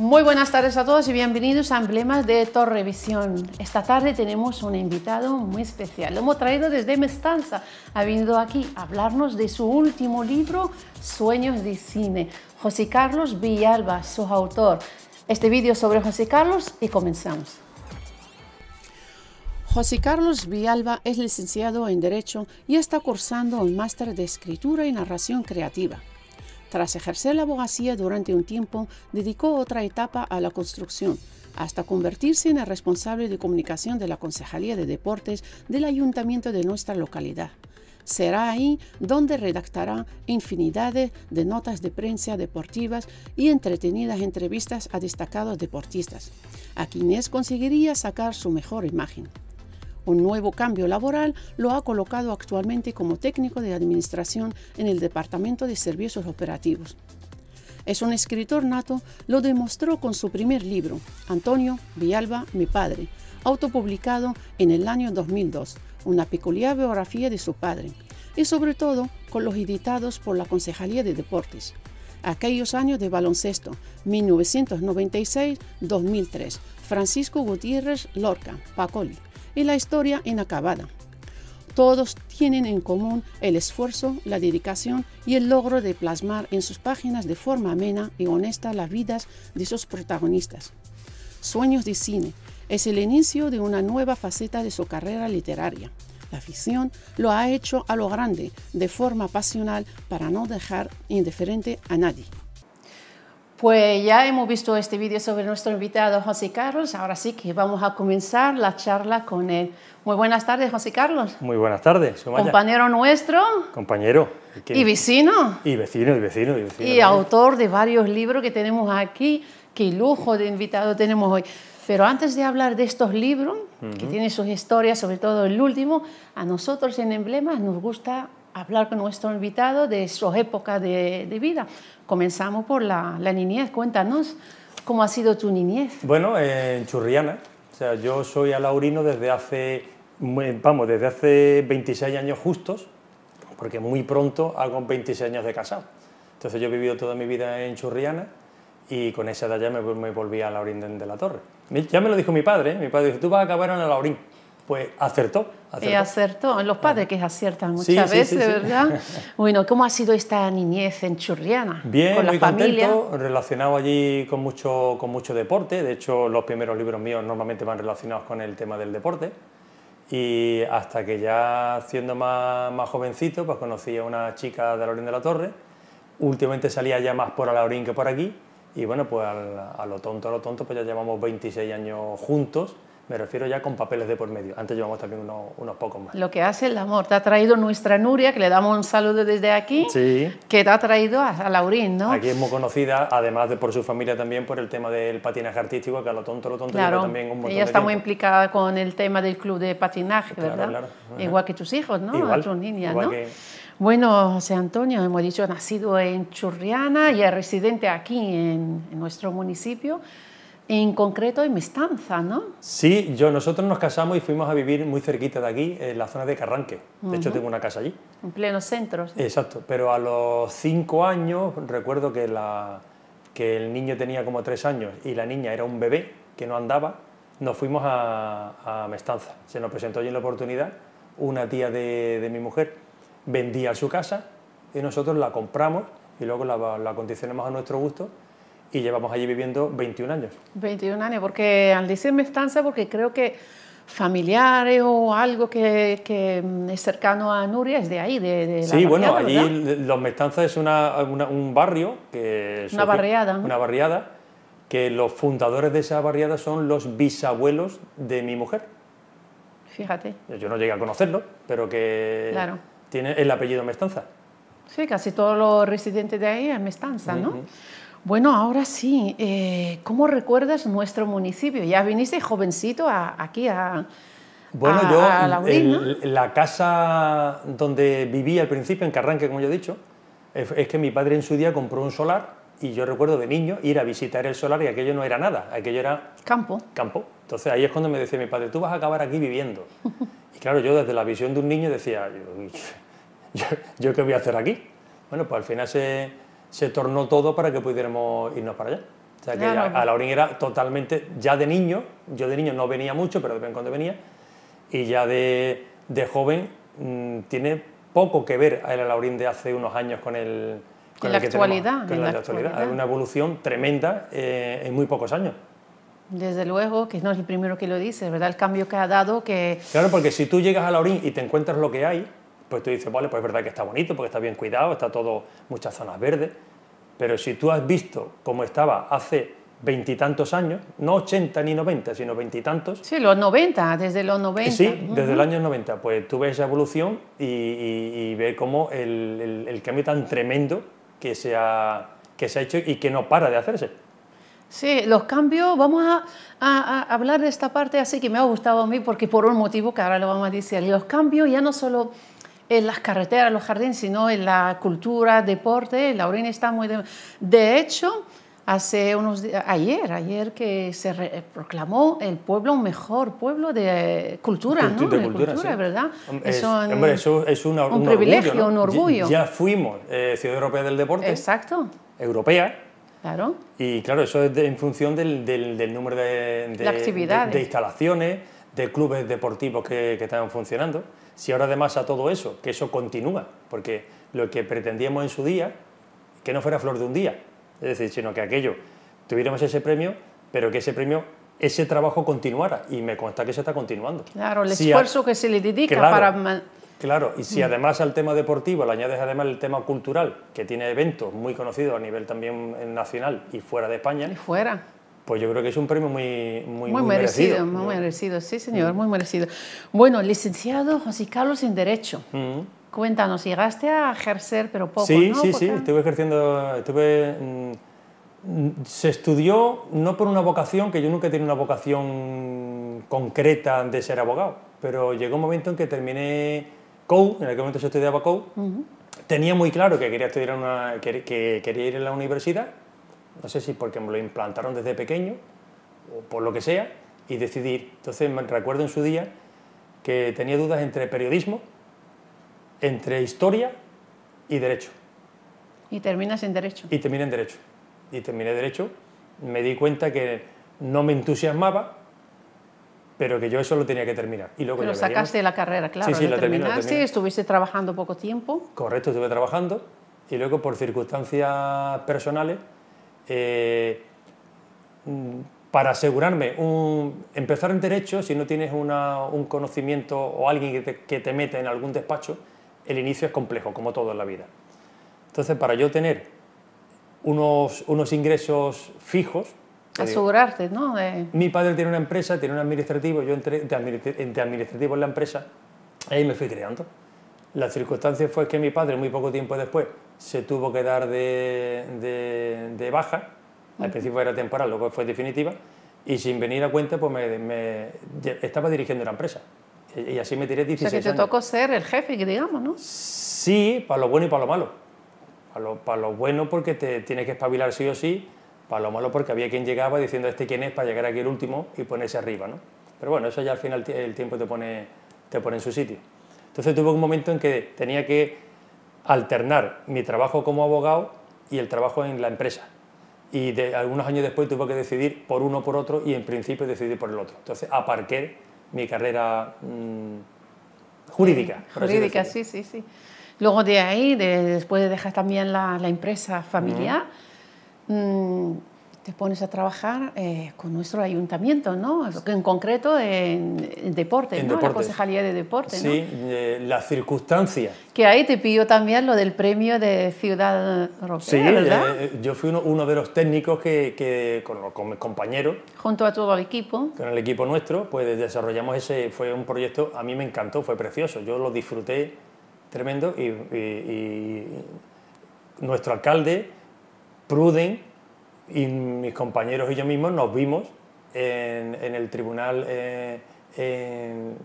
Muy buenas tardes a todos y bienvenidos a Emblemas de Torrevisión. Esta tarde tenemos un invitado muy especial. Lo hemos traído desde Mestanza. Ha venido aquí a hablarnos de su último libro, Sueños de Cine. José Carlos Villalba, su autor. Este vídeo sobre José Carlos y comenzamos. José Carlos Villalba es licenciado en Derecho y está cursando un máster de Escritura y Narración Creativa. Tras ejercer la abogacía durante un tiempo, dedicó otra etapa a la construcción, hasta convertirse en el responsable de comunicación de la Concejalía de Deportes del Ayuntamiento de nuestra localidad. Será ahí donde redactará infinidad de notas de prensa deportivas y entretenidas entrevistas a destacados deportistas, a quienes conseguiría sacar su mejor imagen. Un nuevo cambio laboral lo ha colocado actualmente como técnico de administración en el Departamento de Servicios Operativos. Es un escritor nato, lo demostró con su primer libro, Antonio Villalba, mi padre, autopublicado en el año 2002, una peculiar biografía de su padre, y sobre todo con los editados por la Concejalía de Deportes. Aquellos años de baloncesto, 1996-2003, Francisco Gutiérrez Lorca, Pacoli, y la historia inacabada. Todos tienen en común el esfuerzo, la dedicación y el logro de plasmar en sus páginas de forma amena y honesta las vidas de sus protagonistas. Sueños de Cine es el inicio de una nueva faceta de su carrera literaria. La ficción lo ha hecho a lo grande, de forma pasional, para no dejar indiferente a nadie. Pues ya hemos visto este vídeo sobre nuestro invitado José Carlos, ahora sí que vamos a comenzar la charla con él. Muy buenas tardes, José Carlos. Muy buenas tardes, Sumaya. Compañero nuestro. Compañero. Y vecino. Y vecino. Y autor de varios libros que tenemos aquí. Qué lujo de invitado tenemos hoy. Pero antes de hablar de estos libros, que tienen sus historias, sobre todo el último, a nosotros en Emblemas nos gusta hablar con nuestro invitado de su época de vida. Comenzamos por la niñez. Cuéntanos, ¿cómo ha sido tu niñez? Bueno, en Churriana. O sea, yo soy alaurino desde hace 26 años justos, porque muy pronto hago 26 años de casado. Entonces yo he vivido toda mi vida en Churriana y con esa edad ya me volví a Laurín de la Torre. Ya me lo dijo mi padre, ¿eh? Mi padre dice, tú vas a acabar en Laurín. Pues acertó. Y acertó. Los padres que aciertan muchas veces, ¿verdad? Bueno, ¿cómo ha sido esta niñez en Churriana? Bien, con la muy familia. Contento, relacionado allí con mucho deporte. De hecho, los primeros libros míos normalmente van relacionados con el tema del deporte. Y hasta que ya siendo más jovencito, pues conocí a una chica de Laurín de la Torre. Últimamente salía ya más por Alaurín que por aquí. Y bueno, pues a lo tonto, pues ya llevamos 26 años juntos. Me refiero ya con papeles de por medio. Antes llevamos también unos pocos más. Lo que hace el amor. Te ha traído nuestra Nuria, que le damos un saludo desde aquí, sí. Que te ha traído a Laurín, ¿no? Aquí es muy conocida, además de por su familia también, por el tema del patinaje artístico, que a lo tonto claro, lleva también un montón ella de está tiempo. muy implicada con el tema del club de patinaje, ¿verdad? Claro. Igual que tus hijos, ¿no? Igual, a tus niñas, igual ¿no? Que... Bueno, José Antonio, hemos dicho, nacido en Churriana y es residente aquí en nuestro municipio. En concreto en Mestanza, ¿no? Sí, nosotros nos casamos y fuimos a vivir muy cerquita de aquí, en la zona de Carranque. De hecho, tengo una casa allí. En pleno centro. ¿Sí? Exacto, pero a los 5 años, recuerdo que el niño tenía como 3 años y la niña era un bebé que no andaba, nos fuimos a Mestanza. Se nos presentó allí la oportunidad, una tía de mi mujer vendía su casa y nosotros la compramos y luego la acondicionamos a nuestro gusto. Y llevamos allí viviendo 21 años. 21 años, porque al decir Mestanza, porque creo que familiares o algo que es cercano a Nuria es de ahí, de sí, la bueno, barriada, allí ¿verdad? Los Mestanza es un barrio que... Una barriada. Una barriada, que los fundadores de esa barriada son los bisabuelos de mi mujer. Fíjate. Yo no llegué a conocerlo, pero que claro. Tiene el apellido Mestanza. Sí, casi todos los residentes de ahí en Mestanza, ¿no? Bueno, ahora sí, ¿cómo recuerdas nuestro municipio? Ya viniste jovencito aquí a Laurín, ¿no? La casa donde viví al principio, en Carranque, como yo he dicho, es que mi padre en su día compró un solar y yo recuerdo de niño ir a visitar el solar y aquello no era nada, aquello era... Campo. Entonces ahí es cuando me decía mi padre, tú vas a acabar aquí viviendo. Y claro, yo desde la visión de un niño decía, ¿yo qué voy a hacer aquí? Bueno, pues al final se tornó todo para que pudiéramos irnos para allá. O sea que Claro. Alhaurín era totalmente, ya de niño, yo de niño no venía mucho, pero de vez en cuando venía, y ya de joven tiene poco que ver el Alhaurín de hace unos años con el En la actualidad. con el de la actualidad. Hay una evolución tremenda en muy pocos años. Desde luego, que no es el primero que lo dice, ¿verdad? El cambio que ha dado que... Claro, porque si tú llegas a Alhaurín y te encuentras lo que hay, pues tú dices, vale, pues es verdad que está bonito, porque está bien cuidado, está todo, muchas zonas verdes, pero si tú has visto cómo estaba hace veintitantos años, no 80 ni 90, sino veintitantos. Sí, los 90, desde los 90. Sí, desde el año 90, pues tú ves esa evolución y ves cómo el cambio tan tremendo que se ha hecho y que no para de hacerse. Sí, los cambios, vamos a hablar de esta parte así que me ha gustado a mí porque por un motivo que ahora lo vamos a decir. Los cambios ya no solo en las carreteras, los jardines, sino en la cultura, deporte. Alhaurín está muy... De hecho, hace unos días, ayer que se proclamó el pueblo mejor pueblo de cultura, ¿no? De cultura, sí. ¿Verdad? Eso es un privilegio, orgullo, ¿no? un orgullo. Ya fuimos Ciudad Europea del Deporte. Exacto. Europea. Claro. Y claro, eso es en función del número de instalaciones, de clubes deportivos que están funcionando. Si ahora además a todo eso, que eso continúa, porque lo que pretendíamos en su día, que no fuera flor de un día, es decir, sino que aquello, tuviéramos ese premio, pero que ese premio, ese trabajo continuara, y me consta que se está continuando. Claro, el esfuerzo que se le dedica para... Claro, y si además al tema deportivo le añades además el tema cultural, que tiene eventos muy conocidos a nivel también nacional y fuera de España, y fuera, pues yo creo que es un premio muy merecido. ¿no? Muy merecido, sí señor, muy merecido. Bueno, licenciado José Carlos en Derecho. Cuéntanos, llegaste a ejercer, pero poco, sí, ¿no? Sí, estuve ejerciendo, se estudió no por una vocación, que yo nunca he tenido una vocación concreta de ser abogado, pero llegó un momento en que terminé COU, en aquel momento se estudiaba COU, tenía muy claro que quería estudiar que quería ir a la universidad, no sé si porque me lo implantaron desde pequeño o por lo que sea, y decidí ir. Entonces me recuerdo en su día que tenía dudas entre periodismo, entre historia y derecho. ¿Y terminas en Derecho? Y terminé en Derecho. Y terminé Derecho, me di cuenta que no me entusiasmaba, pero que yo eso lo tenía que terminar. Y luego pero sacaste la carrera, claro, sí, la terminaste, estuviste trabajando poco tiempo. Correcto, estuve trabajando, y luego por circunstancias personales, para asegurarme, empezar en Derecho, si no tienes un conocimiento o alguien que te mete en algún despacho, el inicio es complejo, como todo en la vida. Entonces, para yo tener unos ingresos fijos... Asegurarte, ¿no? Mi padre tiene una empresa, tiene un administrativo, yo entré de administrativo en la empresa, ahí me fui creando. La circunstancia fue que mi padre, muy poco tiempo después, se tuvo que dar de baja, al principio era temporal, luego fue definitiva, y sin venir a cuenta, pues estaba dirigiendo una empresa. Y así me tiré 16 años. O sea, que te tocó ser el jefe, digamos, ¿no? Sí, para lo bueno y para lo malo. Para lo bueno porque te tienes que espabilar sí o sí, para lo malo porque había quien llegaba diciendo quién es para llegar aquí el último y ponerse arriba, ¿no? Pero bueno, eso ya al final el tiempo te pone en su sitio. Entonces tuve un momento en que tenía que alternar mi trabajo como abogado y el trabajo en la empresa. Y algunos años después tuve que decidir por uno o por otro, y en principio decidí por el otro. Entonces aparqué mi carrera jurídica. Jurídica, sí. Luego de ahí, después de dejar también la empresa familiar, te pones a trabajar con nuestro ayuntamiento, ¿no? En concreto en deporte, ¿no? La Concejalía de Deporte, ¿no? Sí, la circunstancia. Que ahí te pidió también lo del premio de Ciudad Europea, sí, ¿verdad? Yo fui uno de los técnicos que con mis compañeros, junto a todo el equipo, con el equipo nuestro, pues desarrollamos fue un proyecto, a mí me encantó, fue precioso, yo lo disfruté tremendo, y nuestro alcalde, Pruden, y mis compañeros y yo mismos nos vimos en el tribunal en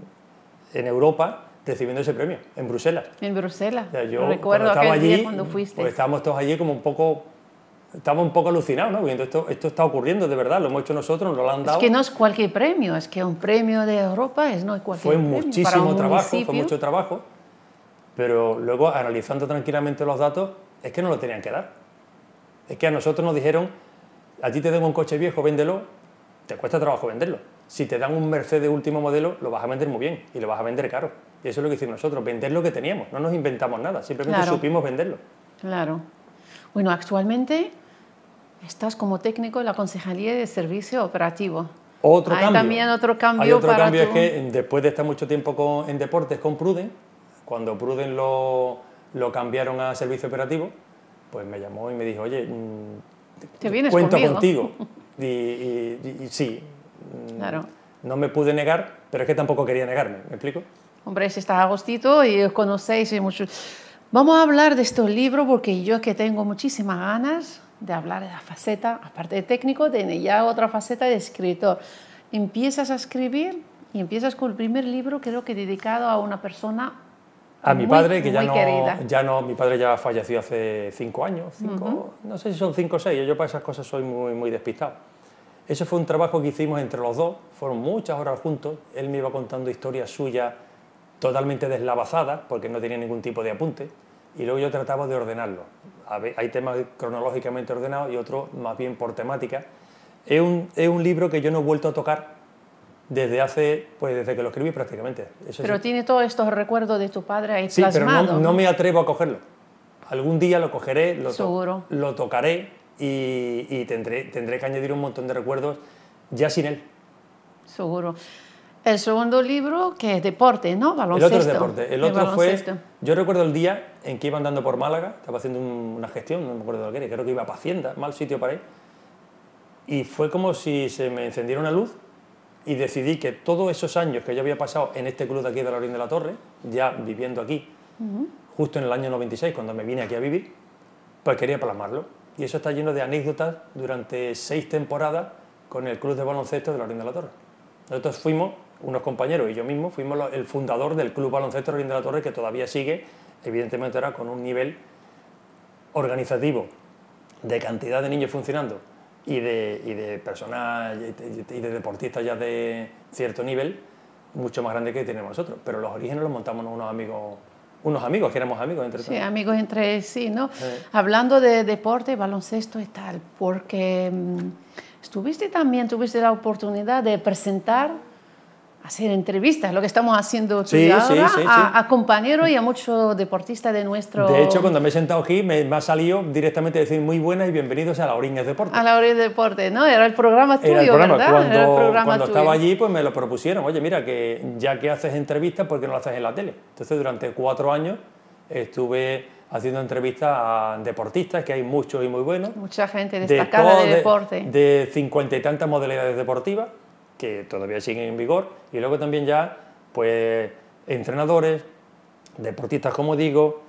Europa recibiendo ese premio, en Bruselas. En Bruselas, o sea, yo recuerdo aquel día cuando fuiste. Pues estábamos todos allí como un poco alucinados, ¿no? Viendo esto está ocurriendo de verdad, lo hemos hecho nosotros, nos lo han dado. Es que no es cualquier premio, es que un premio de Europa no es cualquier premio. Fue muchísimo trabajo, fue mucho trabajo, pero luego analizando tranquilamente los datos, es que no lo tenían que dar. Es que a nosotros nos dijeron A ti te dan un coche viejo, véndelo, te cuesta trabajo venderlo. Si te dan un Mercedes último modelo, lo vas a vender muy bien y lo vas a vender caro. Y eso es lo que hicimos nosotros, vender lo que teníamos, no nos inventamos nada, simplemente supimos venderlo. Claro. Bueno, actualmente estás como técnico en la Concejalía de Servicio Operativo. Otro Hay cambio. también otro cambio. Hay otro para cambio, es que después de estar mucho tiempo en deportes con Pruden, cuando Pruden lo cambiaron a servicio operativo, pues me llamó y me dijo, oye, ¿te vienes cuento conmigo? contigo. Y sí, claro. No me pude negar, pero es que tampoco quería negarme, ¿me explico? Hombre, si estás a gustito y os conocéis y mucho. Vamos a hablar de estos libros porque yo que tengo muchísimas ganas de hablar de la faceta, aparte de técnico, tiene ya otra faceta de escritor. Empiezas a escribir y empiezas con el primer libro, creo que dedicado a una persona a mi padre, que querida. mi padre ya falleció hace 5 años, no sé si son 5 o 6, yo para esas cosas soy muy despistado. Eso fue un trabajo que hicimos entre los dos, fueron muchas horas juntos, él me iba contando historias suyas totalmente deslavazadas, porque no tenía ningún tipo de apunte, y luego yo trataba de ordenarlo. Hay temas cronológicamente ordenados y otros más bien por temática. Es un libro que yo no he vuelto a tocar desde que lo escribí prácticamente. Eso pero sí. Tiene todos estos recuerdos de tu padre ahí sí, plasmado. pero no me atrevo a cogerlo. Algún día lo cogeré, lo tocaré y tendré que añadir un montón de recuerdos ya sin él. Seguro. El segundo libro, que es deporte, ¿no? Baloncesto. El otro es deporte. El otro fue... Yo recuerdo el día en que iba andando por Málaga, estaba haciendo una gestión, no me acuerdo de lo que era, creo que iba para Hacienda, mal sitio para ir, y fue como si se me encendiera una luz y decidí que todos esos años que yo había pasado en este club de aquí de la Orín de la Torre, ya viviendo aquí, justo en el año 96, cuando me vine aquí a vivir, pues quería plasmarlo. Y eso está lleno de anécdotas durante 6 temporadas con el club de baloncesto de la Orín de la Torre. Nosotros fuimos, unos compañeros y yo mismo, fuimos el fundador del club baloncesto de la Orín de la Torre, que todavía sigue, evidentemente ahora con un nivel organizativo, de cantidad de niños funcionando y de personas y de deportistas ya de cierto nivel, mucho más grande que tenemos nosotros. Pero los orígenes los montamos unos amigos que éramos amigos entre todos. Sí, amigos entre sí, ¿no? Hablando de deporte, baloncesto y tal, porque tuviste la oportunidad de presentar, hacer entrevistas, lo que estamos haciendo tú y ahora, a compañeros y a muchos deportistas de nuestro... De hecho, cuando me he sentado aquí, me ha salido directamente decir muy buenas y bienvenidos a La Orín es Deporte. A La Orín es Deporte, ¿no? Era el programa tuyo, ¿verdad? Cuando estaba allí, pues me lo propusieron. Oye, mira, que ya que haces entrevistas, ¿por qué no lo haces en la tele? Entonces, durante 4 años estuve haciendo entrevistas a deportistas, que hay muchos y muy buenos. Mucha gente destacada de deporte. De 50 y tantas modalidades deportivas, que todavía siguen en vigor, y luego también ya, pues, entrenadores, deportistas, como digo,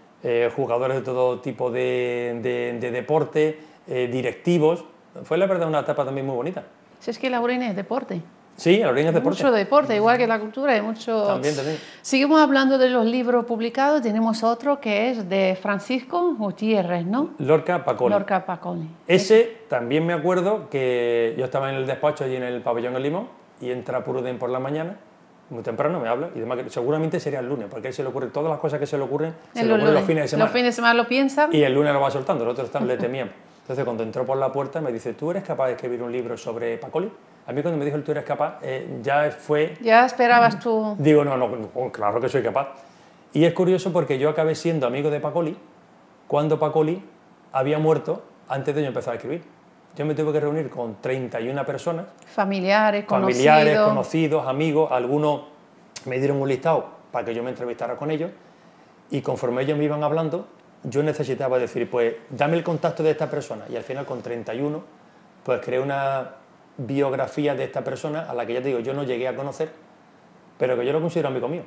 jugadores de todo tipo de deporte, directivos. Fue, la verdad, una etapa también muy bonita. Si es que La Orín es deporte. Sí, La Orín es deporte. Mucho deporte, igual que la cultura, hay mucho... También. Seguimos hablando de los libros publicados, tenemos otro que es de Francisco Gutiérrez, ¿no? Lorca Pacoli. Ese también me acuerdo que yo estaba en el despacho allí en el pabellón El Limón y entra Pruden por la mañana, muy temprano me habla, y demás, seguramente sería el lunes, porque a él se le ocurre todas las cosas que se le ocurren, se le ocurren los fines de semana. Los fines de semana lo piensa. Y el lunes lo va soltando, nosotros le temíamos. Entonces, cuando entró por la puerta, me dice, ¿tú eres capaz de escribir un libro sobre Pacoli? A mí cuando me dijo el tú eres capaz, ya fue... ¿Ya esperabas tú? Digo, no, claro que soy capaz. Y es curioso porque yo acabé siendo amigo de Pacoli cuando Pacoli había muerto antes de yo empezar a escribir. Yo me tuve que reunir con 31 personas. Familiares, conocidos, amigos. Algunos me dieron un listado para que yo me entrevistara con ellos. Y conforme ellos me iban hablando, yo necesitaba decir, pues, dame el contacto de esta persona. Y al final, con 31, pues creé una biografía de esta persona a la que ya te digo, yo no llegué a conocer, pero que yo lo considero amigo mío.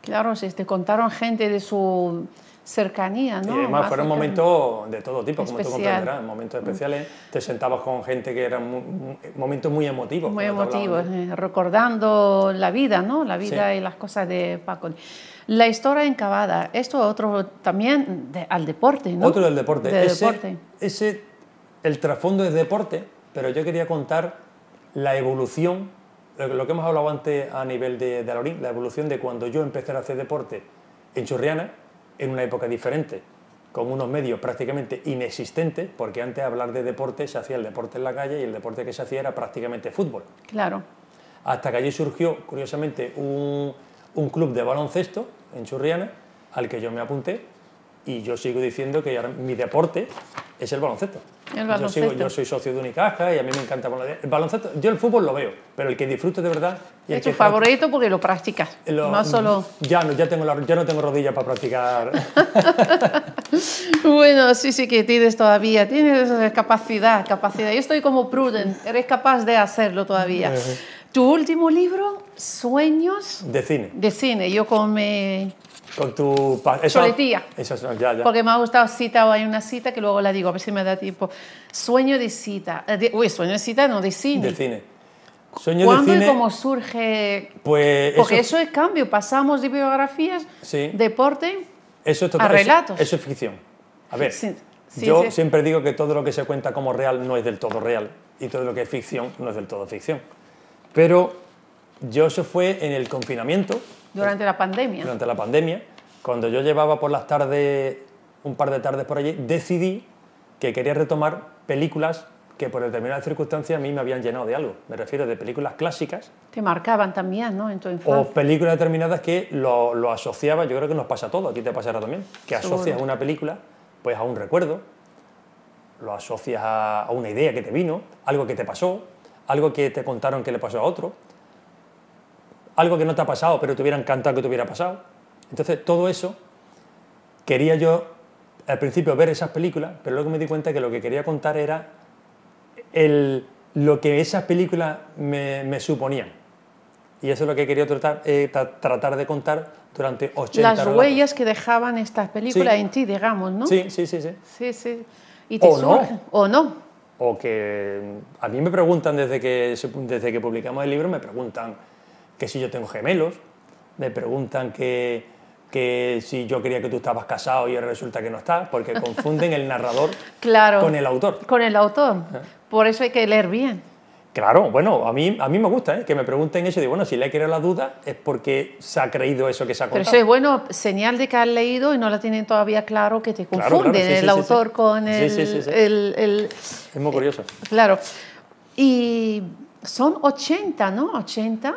Claro, si te contaron gente de su cercanía, ¿no? Y además fueron momentos de todo tipo, como tú comprenderás, momentos especiales. Te sentabas con gente que eran momentos muy emotivos. Muy emotivos, recordando la vida, ¿no? La vida y las cosas de Pacoli. La historia encavada, esto otro también al deporte, ¿no? Otro del deporte. Ese, el trasfondo es deporte, pero yo quería contar la evolución, lo que hemos hablado antes a nivel de La Orín, la evolución de cuando yo empecé a hacer deporte en Churriana, en una época diferente, con unos medios prácticamente inexistentes, porque antes hablar de deporte se hacía el deporte en la calle y el deporte que se hacía era prácticamente fútbol. Claro. Hasta que allí surgió, curiosamente, un club de baloncesto en Churriana, al que yo me apunté, y yo sigo diciendo que ahora mi deporte es el baloncesto. El baloncesto. Yo soy socio de Unicaja y a mí me encanta el baloncesto. Yo el fútbol lo veo, pero el que disfruto de verdad... Y es tu favorito porque lo practicas, no solo... Ya no tengo rodillas para practicar. Bueno, sí que tienes capacidad. Yo estoy como Pruden, eres capaz de hacerlo todavía. Tu último libro, Sueños... De cine. De cine, yo con tu... Soletía. Eso, ya. Porque me ha gustado cita, o hay una cita que luego la digo, a ver si me da tiempo. Sueño de cita. Sueño de cita, no, de cine. De cine. Sueño ¿Cuándo de cine, y cómo surge? Pues porque eso es cambio, pasamos de biografías, sí, deporte, a relatos. Eso es ficción. A ver, sí, yo siempre digo que todo lo que se cuenta como real no es del todo real y todo lo que es ficción no es del todo ficción. Pero eso fue en el confinamiento. Durante la pandemia. Durante la pandemia, cuando yo llevaba por las tardes, un par de tardes por allí, decidí que quería retomar películas que por determinadas circunstancias a mí me habían llenado de algo. Me refiero de películas clásicas. Te marcaban también, ¿no?, en tu infancia. O películas determinadas que lo asociaba, yo creo que nos pasa a todos, a ti te pasará también, que asocias una película pues a un recuerdo, lo asocias a una idea que te vino, algo que te pasó, algo que te contaron que le pasó a otro, algo que no te ha pasado pero te hubiera encantado que te hubiera pasado. Entonces todo eso quería yo al principio ver esas películas, pero luego me di cuenta que lo que quería contar era lo que esas películas me suponían. Y eso es lo que quería tratar de contar durante 80 Las relatos. huellas que dejaban estas películas en ti, digamos, ¿no? Sí. Sí. ¿Y te surge? ¿O no? O que a mí me preguntan desde que publicamos el libro, me preguntan que si yo tengo gemelos, me preguntan que si yo creía que tú estabas casado y ahora resulta que no estás, porque confunden el narrador con el autor. Con el autor. Por eso hay que leer bien. Claro, bueno, a mí me gusta que me pregunten eso y digo, bueno, si le he creado la duda es porque se ha creído eso que se ha contado. Pero eso es bueno, señal de que has leído y no la tienen todavía claro, que te confunden el autor con el... Es muy curioso. Claro. Y son 80, ¿no? 80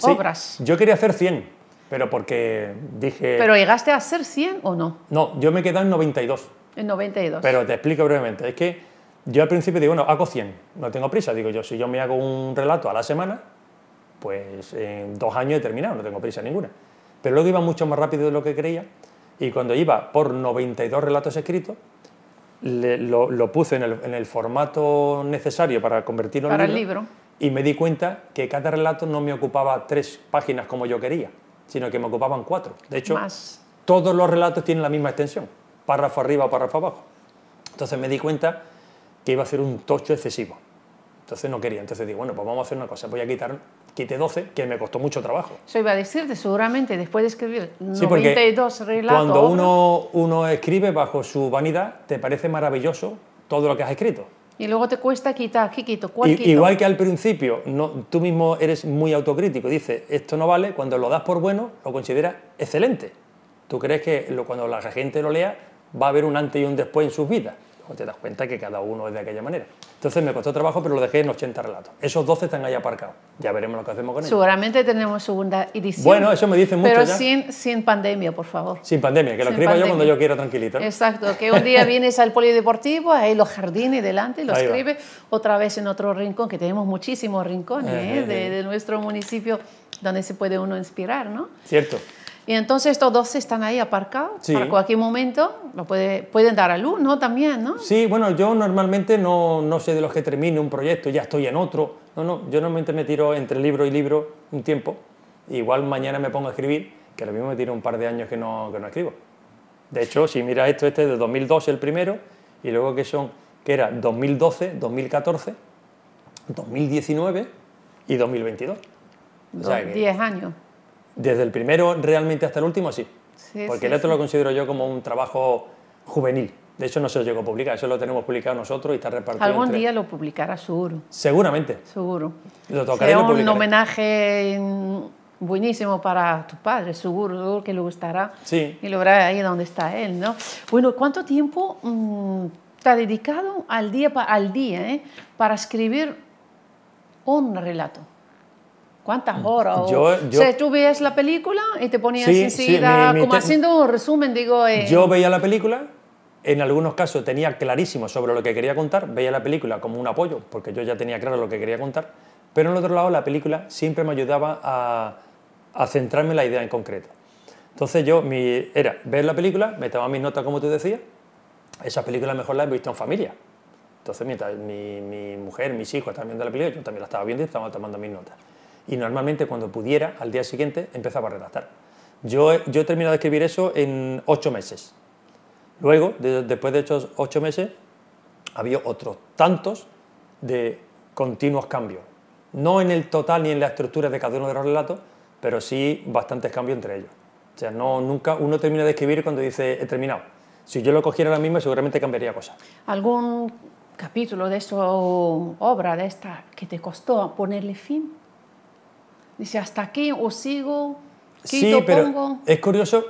obras. Yo quería hacer 100, pero porque dije... ¿Pero llegaste a hacer 100 o no? No, yo me he quedado en 92. En 92. Pero te explico brevemente. Es que yo al principio digo, bueno, hago 100, no tengo prisa. Digo yo, si yo me hago un relato a la semana, pues en 2 años he terminado, no tengo prisa ninguna. Pero luego iba mucho más rápido de lo que creía y cuando iba por 92 relatos escritos, lo puse en el formato necesario para convertirlo en libro. Y me di cuenta que cada relato no me ocupaba 3 páginas como yo quería, sino que me ocupaban 4. De hecho, todos los relatos tienen la misma extensión, párrafo arriba o párrafo abajo. Entonces me di cuenta que iba a ser un tocho excesivo. Entonces no quería. Entonces digo, bueno, pues vamos a hacer una cosa. Voy a quité 12, que me costó mucho trabajo. Eso iba a decirte, seguramente, después de escribir 92 relatos... Cuando uno escribe bajo su vanidad, te parece maravilloso todo lo que has escrito. Y luego te cuesta quitar. ¿Qué quito? ¿Cuál quito? Igual que al principio, tú mismo eres muy autocrítico. Dices, esto no vale. Cuando lo das por bueno, lo consideras excelente. Tú crees que cuando la gente lo lea, va a haber un antes y un después en sus vidas. Luego te das cuenta que cada uno es de aquella manera. Entonces me costó trabajo, pero lo dejé en 80 relatos. Esos 12 están ahí aparcados. Ya veremos lo que hacemos con ellos. Seguramente tenemos segunda edición. Bueno, eso me dicen mucho pero ya. sin pandemia, por favor. Sin pandemia, que lo escriba yo cuando yo quiera, tranquilito. Exacto, que un día vienes al polideportivo, ahí los jardines delante, lo escribe otra vez en otro rincón, que tenemos muchísimos rincones de nuestro municipio donde se puede uno inspirar, ¿no? Cierto. Y entonces estos 12 están ahí aparcados, para cualquier momento pueden dar a luz, ¿no? También, ¿no? Sí, bueno, yo normalmente no soy de los que termino un proyecto y ya estoy en otro. No, yo normalmente me tiro entre libro y libro un tiempo. Igual mañana me pongo a escribir, que lo mismo me tiro un par de años que no escribo. De hecho, si miras esto, este es de 2012 el primero, y luego que era 2012, 2014, 2019 y 2022. O sea, 10 años. Desde el primero realmente hasta el último, sí. Porque el otro lo considero yo como un trabajo juvenil. De hecho, no se lo llegó a publicar, eso lo tenemos publicado nosotros y está repartido. Algún día lo publicará seguro. Seguramente. Seguro. Lo tocaré y lo publicaré. Un homenaje buenísimo para tu padre, seguro que le gustará. Sí. Y lo verá ahí donde está él, ¿no? Bueno, ¿cuánto tiempo te has dedicado al día, para escribir un relato? ¿Cuántas horas? O sea, tú veías la película y te ponías enseguida, como haciendo un resumen, digo... Yo veía la película, en algunos casos tenía clarísimo sobre lo que quería contar, veía la película como un apoyo, porque yo ya tenía claro lo que quería contar, pero en el otro lado la película siempre me ayudaba a centrarme en la idea en concreto. Entonces era ver la película, me tomaba mis notas como tú decías, esas películas mejor las he visto en familia. Entonces mientras mi mujer, mis hijos estaban viendo la película, yo también la estaba viendo y estaba tomando mis notas. Y normalmente cuando pudiera, al día siguiente, empezaba a redactar. Yo he terminado de escribir eso en 8 meses. Luego, después de estos 8 meses, había otros tantos de continuos cambios. No en el total ni en la estructura de cada uno de los relatos, pero sí bastantes cambios entre ellos. O sea, nunca uno termina de escribir cuando dice he terminado. Si yo lo cogiera ahora mismo, seguramente cambiaría cosas. ¿Algún capítulo de esta obra, de esta, que te costó ponerle fin? Dice, hasta aquí o sigo, quito, sí, pero pongo... Es curioso,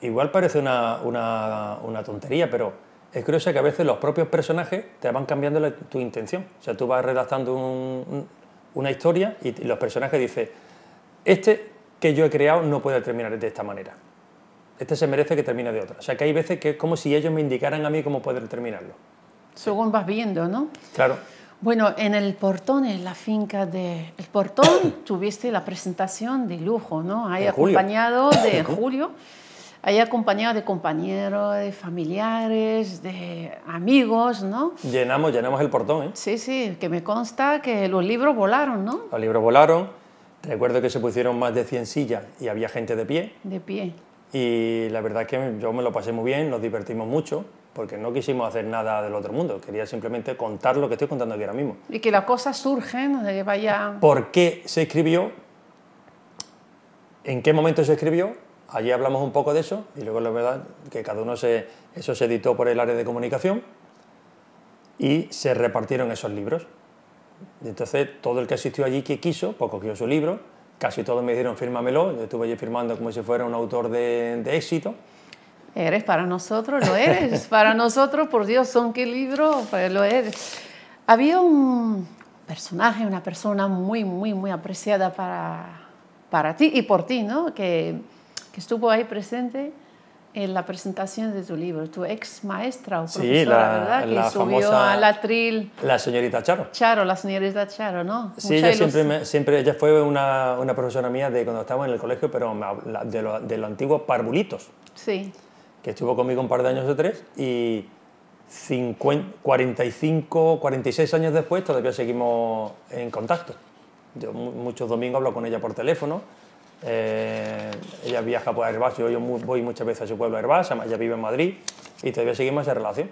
igual parece una tontería, pero es curioso que a veces los propios personajes te van cambiando tu intención. O sea, tú vas redactando una historia y los personajes dicen, este que yo he creado no puede terminar de esta manera. Este se merece que termine de otra. O sea, que hay veces que es como si ellos me indicaran a mí cómo poder terminarlo. Según vas viendo, ¿no? Claro. Bueno, en el Portón, en la finca de El Portón, tuviste la presentación de lujo, ¿no? Ahí acompañado de Julio, ahí acompañado de compañeros, de familiares, de amigos, ¿no? Llenamos el Portón, ¿eh? Sí, sí, que me consta que los libros volaron, ¿no? Los libros volaron, recuerdo que se pusieron más de 100 sillas y había gente de pie. De pie. Y la verdad es que yo me lo pasé muy bien, nos divertimos mucho, porque no quisimos hacer nada del otro mundo, quería simplemente contar lo que estoy contando aquí ahora mismo. Y que las cosas surgen, de que vaya... ¿Por qué se escribió? ¿En qué momento se escribió? Allí hablamos un poco de eso, y luego la verdad que cada uno eso se editó por el área de comunicación y se repartieron esos libros. Y entonces todo el que asistió allí que quiso, pues cogió su libro, casi todos me dijeron fírmamelo, yo estuve allí firmando como si fuera un autor de éxito. Eres para nosotros, lo eres. Para nosotros, por Dios, son qué libro, pues lo eres. Había un personaje, una persona muy, muy, muy apreciada para ti y por ti, ¿no? Que estuvo ahí presente en la presentación de tu libro, tu ex maestra o profesora, ¿verdad? Que subió famosa, al atril. La señorita Charo. Charo, la señorita Charo, ¿no? Sí, ella siempre ella fue una profesora mía de cuando estaba en el colegio, pero de los antiguos parvulitos. Sí. Que estuvo conmigo un par de años o 3 y 45, 46 años después todavía seguimos en contacto. Yo muchos domingos hablo con ella por teléfono, ella viaja por Herbás, yo voy muchas veces a su pueblo Herbás, ella vive en Madrid y todavía seguimos esa relación.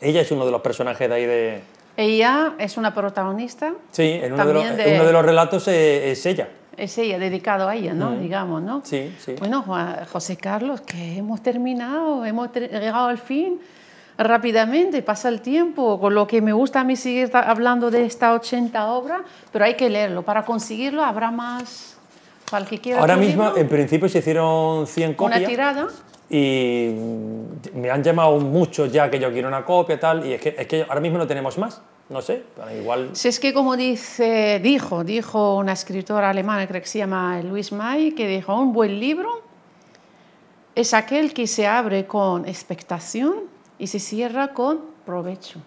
Ella es uno de los personajes de ahí de... Ella es una protagonista. Sí, en uno de los relatos es ella. Es ella, dedicado a ella, ¿no? Digamos, ¿no? Sí, sí. Bueno, José Carlos, que hemos terminado, hemos llegado al fin rápidamente, pasa el tiempo, con lo que me gusta a mí seguir hablando de esta 80 obras, pero hay que leerlo. Para conseguirlo habrá más, para el que quiera. Ahora mismo, en principio, se hicieron 100 copias. Una tirada. Y me han llamado muchos ya que yo quiero una copia y tal, y es que ahora mismo no tenemos más. No sé, igual... Si es que como dijo una escritora alemana, creo que se llama Louise May, que dijo, un buen libro es aquel que se abre con expectación y se cierra con provecho.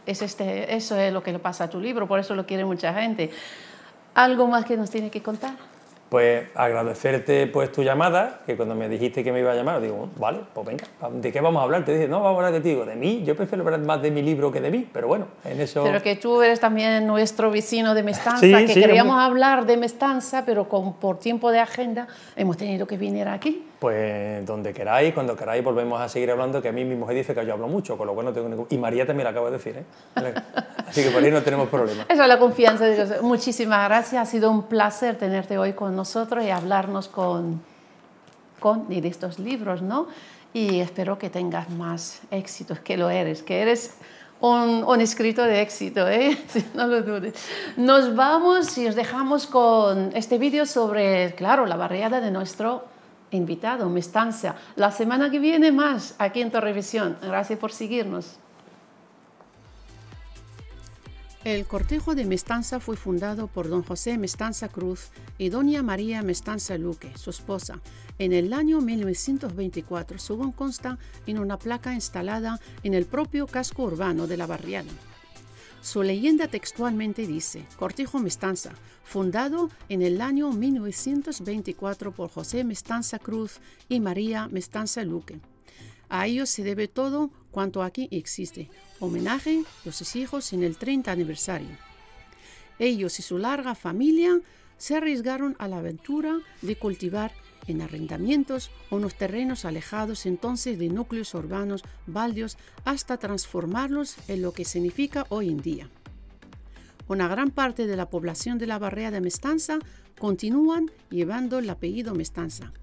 Eso es lo que le pasa a tu libro, por eso lo quiere mucha gente. ¿Algo más que nos tiene que contar? Pues agradecerte pues tu llamada, que cuando me dijiste que me iba a llamar, digo, vale, pues venga, ¿de qué vamos a hablar? Te dije, no, vamos a hablar de ti, digo, de mí, yo prefiero hablar más de mi libro que de mí, pero bueno, en eso... Pero que tú eres también nuestro vecino de Mestanza, sí, que queríamos hablar de Mestanza, pero por tiempo de agenda hemos tenido que venir aquí. Pues donde queráis, cuando queráis, volvemos a seguir hablando, que a mí mi mujer dice que yo hablo mucho, con lo cual no tengo ningún... Y María también lo acaba de decir, ¿eh? Así que por ahí no tenemos problema. Esa es la confianza de Dios. Muchísimas gracias, ha sido un placer tenerte hoy con nosotros y hablarnos de estos libros, ¿no? Y espero que tengas más éxitos, que eres un escritor de éxito, ¿eh? No lo dudes. Nos vamos y os dejamos con este vídeo sobre, claro, la barriada de nuestro invitado, Mestanza. La semana que viene más aquí en Torrevisión. Gracias por seguirnos. El cortejo de Mestanza fue fundado por don José Mestanza Cruz y doña María Mestanza Luque, su esposa, en el año 1924, según consta en una placa instalada en el propio casco urbano de la barriada. Su leyenda textualmente dice: Cortejo Mestanza, fundado en el año 1924 por José Mestanza Cruz y María Mestanza Luque. A ellos se debe todo cuanto aquí existe. Homenaje a sus hijos en el 30 aniversario. Ellos y su larga familia se arriesgaron a la aventura de cultivar en arrendamientos unos terrenos alejados entonces de núcleos urbanos baldíos hasta transformarlos en lo que significa hoy en día. Una gran parte de la población de la barriada de Mestanza continúan llevando el apellido Mestanza.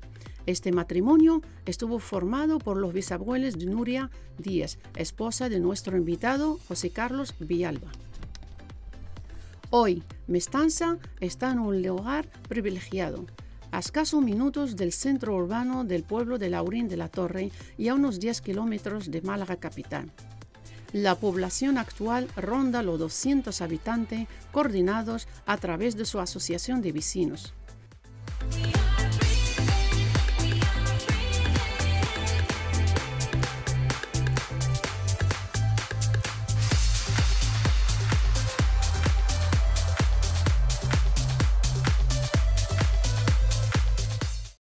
Este matrimonio estuvo formado por los bisabuelos de Nuria Díaz, esposa de nuestro invitado José Carlos Villalba. Hoy, Mestanza está en un lugar privilegiado, a escasos minutos del centro urbano del pueblo de Laurín de la Torre y a unos 10 kilómetros de Málaga capital. La población actual ronda los 200 habitantes coordinados a través de su asociación de vecinos.